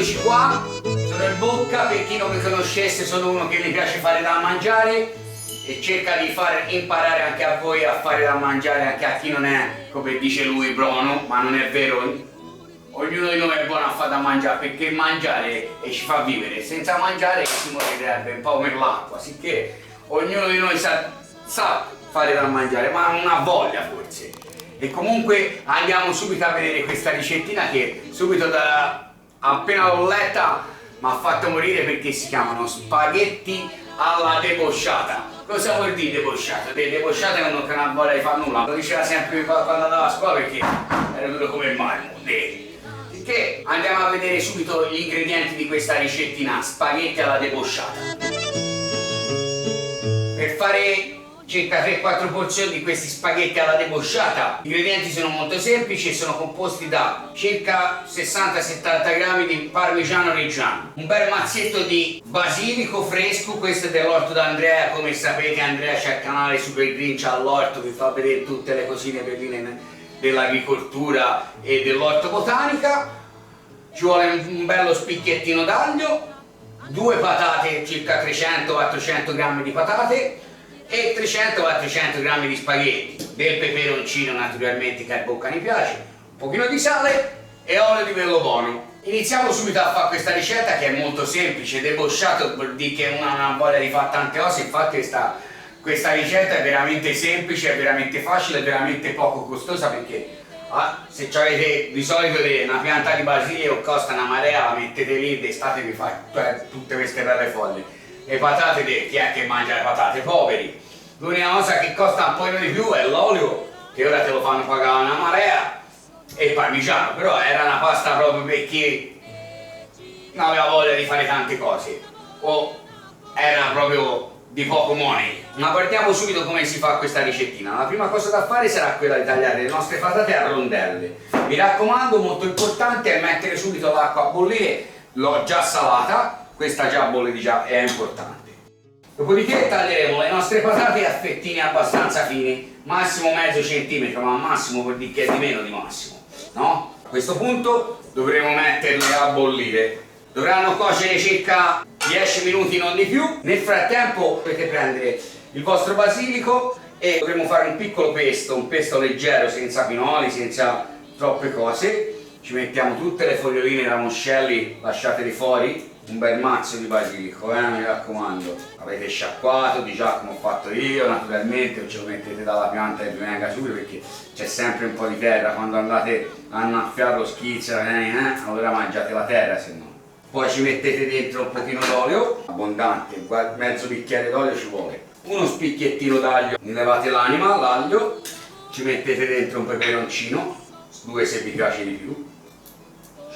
Eccoci qua, sono il Bocca, per chi non mi conoscesse sono uno che gli piace fare da mangiare e cerca di far imparare anche a voi a fare da mangiare, anche a chi non è, come dice lui, buono, ma non è vero. Ognuno di noi è buono a fare da mangiare perché mangiare e ci fa vivere, senza mangiare si morirebbe un po' come l'acqua, sicché ognuno di noi sa fare da mangiare, ma non ha voglia forse. E comunque andiamo subito a vedere questa ricettina che subito appena l'ho letta mi ha fatto morire, perché si chiamano spaghetti alla debosciata. Cosa vuol dire debosciata? Debosciata è uno che non ha voglia di fare nulla, lo diceva sempre quando andava a scuola perché era duro come il marmo. Che andiamo a vedere subito gli ingredienti di questa ricettina, spaghetti alla debosciata. Per fare circa 3-4 porzioni di questi spaghetti alla debosciata, gli ingredienti sono molto semplici e sono composti da circa 60-70 grammi di parmigiano reggiano, un bel mazzetto di basilico fresco, questo è dell'orto d'Andrea, come sapete Andrea c'è il canale Super Green, c'ha l'orto, vi fa vedere tutte le cosine belline dell'agricoltura e dell'orto botanica. Ci vuole un bello spicchiettino d'aglio, 2 patate, circa 300-400 grammi di patate e 300-400 grammi di spaghetti, del peperoncino naturalmente che al Bocca mi piace, un pochino di sale e olio di bello buono. Iniziamo subito a fare questa ricetta che è molto semplice. Debosciato vuol dire che uno non ha voglia di fare tante cose, infatti questa ricetta è veramente semplice, è veramente facile, è veramente poco costosa, perché se avete di solito una pianta di basilico costa una marea, la mettete lì d'estate vi fa tutte queste belle foglie. Le patate, chi è che mangia le patate? Poveri. L'unica cosa che costa un po' di più è l'olio, che ora te lo fanno pagare una marea, e il parmigiano, però era una pasta proprio per chi non aveva voglia di fare tante cose o era proprio di poco money. Ma guardiamo subito come si fa questa ricettina. La prima cosa da fare sarà quella di tagliare le nostre patate a rondelle. Mi raccomando, molto importante è mettere subito l'acqua a bollire, l'ho già salata, questa già bolle già, è importante. Dopodiché taglieremo le nostre patate a fettine abbastanza fini, massimo mezzo centimetro, ma massimo vuol dire che è di meno di massimo, no? A questo punto dovremo metterle a bollire. Dovranno cuocere circa 10 minuti, non di più. Nel frattempo potete prendere il vostro basilico e dovremo fare un piccolo pesto, un pesto leggero, senza pinoli, senza troppe cose. Ci mettiamo tutte le foglioline ramoscelli, lasciateli fuori, un bel mazzo di basilico, mi raccomando. Avete sciacquato di già come ho fatto io, naturalmente, o ce lo mettete dalla pianta e vi venga subito, perché c'è sempre un po' di terra, quando andate a annaffiarlo schizza, allora mangiate la terra, se no. Poi ci mettete dentro un pochino d'olio, abbondante, mezzo bicchiere d'olio ci vuole. Uno spicchiettino d'aglio, ne levate l'anima, l'aglio, ci mettete dentro un peperoncino, 2 se vi piace di più.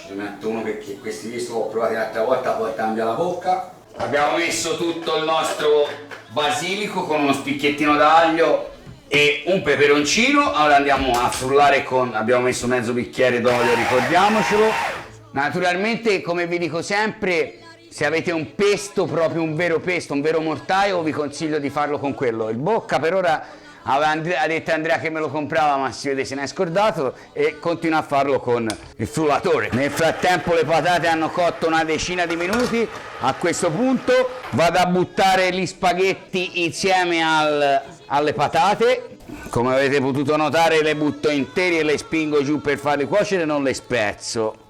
Ci metto uno perché questi visto l'ho provati l'altra volta, poi cambia la bocca. Abbiamo messo tutto il nostro basilico con uno spicchiettino d'aglio e un peperoncino. Ora andiamo a frullare abbiamo messo mezzo bicchiere d'olio, ricordiamocelo. Naturalmente, come vi dico sempre, se avete un pesto, proprio un vero pesto, un vero mortaio, vi consiglio di farlo con quello. Il Bocca per ora ha detto Andrea che me lo comprava, ma si vede se ne è scordato, e continua a farlo con il frullatore. Nel frattempo le patate hanno cotto una decina di minuti. A questo punto vado a buttare gli spaghetti insieme alle patate. Come avete potuto notare, le butto interi e le spingo giù per farle cuocere, non le spezzo.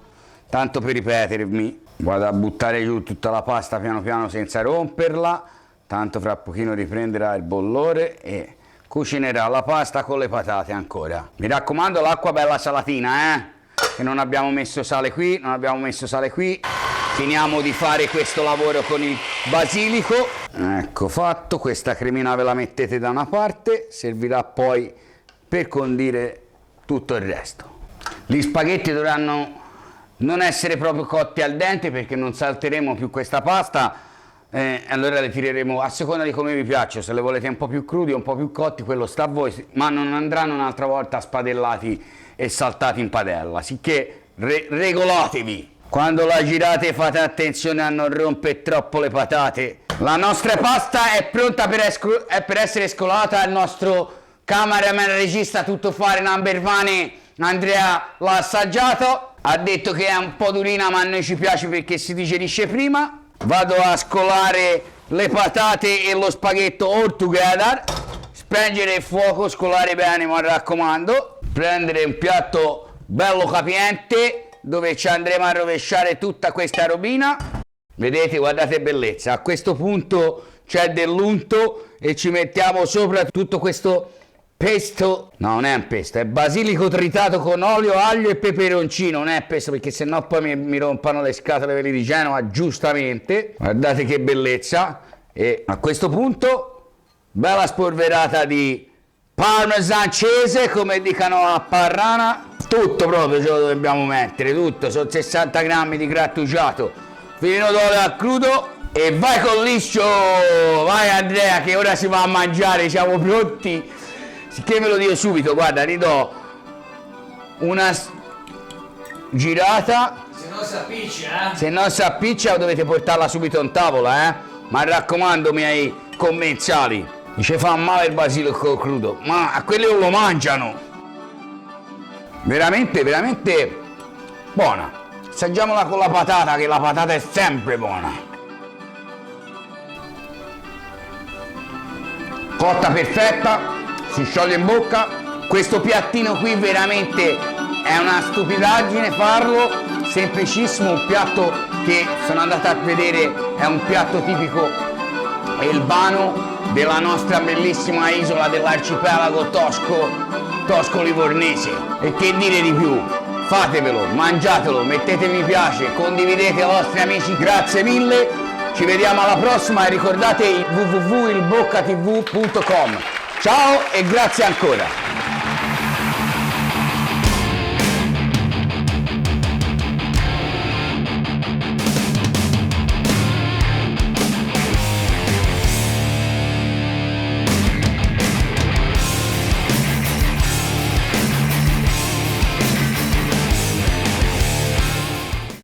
Tanto per ripetermi, vado a buttare giù tutta la pasta piano piano senza romperla, tanto fra pochino riprenderà il bollore e cucinerà la pasta con le patate ancora. Mi raccomando, l'acqua bella salatina, che non abbiamo messo sale qui, non abbiamo messo sale qui. Finiamo di fare questo lavoro con il basilico. Ecco fatto, questa cremina ve la mettete da una parte, servirà poi per condire tutto il resto. Gli spaghetti dovranno non essere proprio cotti al dente, perché non salteremo più questa pasta, allora le tireremo a seconda di come vi piacciono. Se le volete un po' più crudi o un po' più cotti, quello sta a voi, ma non andranno un'altra volta spadellati e saltati in padella, sicché regolatevi. Quando la girate fate attenzione a non rompere troppo le patate. La nostra pasta è pronta per essere scolata. Il nostro cameraman regista tutto fare number one Andrea l'ha assaggiato, ha detto che è un po' durina ma a noi ci piace perché si digerisce prima. Vado a scolare le patate e lo spaghetto all together, spengere il fuoco, scolare bene, mi raccomando, prendere un piatto bello capiente dove ci andremo a rovesciare tutta questa robina. Vedete, guardate bellezza, a questo punto c'è dell'unto e ci mettiamo sopra tutto questo pesto, no non è un pesto, è basilico tritato con olio, aglio e peperoncino, non è pesto perché sennò poi mi rompano le scatole quelli di Genova, giustamente. Guardate che bellezza. E a questo punto bella spolverata di parmesan cheese, come dicono a Parrana, tutto proprio ce lo dobbiamo mettere, tutto, sono 60 grammi di grattugiato, filino d'olio a crudo e vai con liscio, vai Andrea che ora si va a mangiare, siamo pronti. Sicché ve lo dico subito, guarda, ridò una girata. Se no si appiccia, Se non si appiccia dovete portarla subito in tavola, Ma raccomando, miei commensali, mi ci fa male il basilico crudo, ma a quelli non lo mangiano. Veramente, veramente buona. Assaggiamola con la patata, che la patata è sempre buona. Cotta perfetta. Si scioglie in bocca. Questo piattino qui veramente è una stupidaggine farlo, semplicissimo, un piatto che sono andato a vedere, è un piatto tipico elbano della nostra bellissima isola dell'arcipelago tosco-livornese. E che dire di più? Fatevelo, mangiatelo, mettete mi piace, condividete ai vostri amici, grazie mille, ci vediamo alla prossima e ricordate www.ilboccatv.com. Ciao e grazie ancora!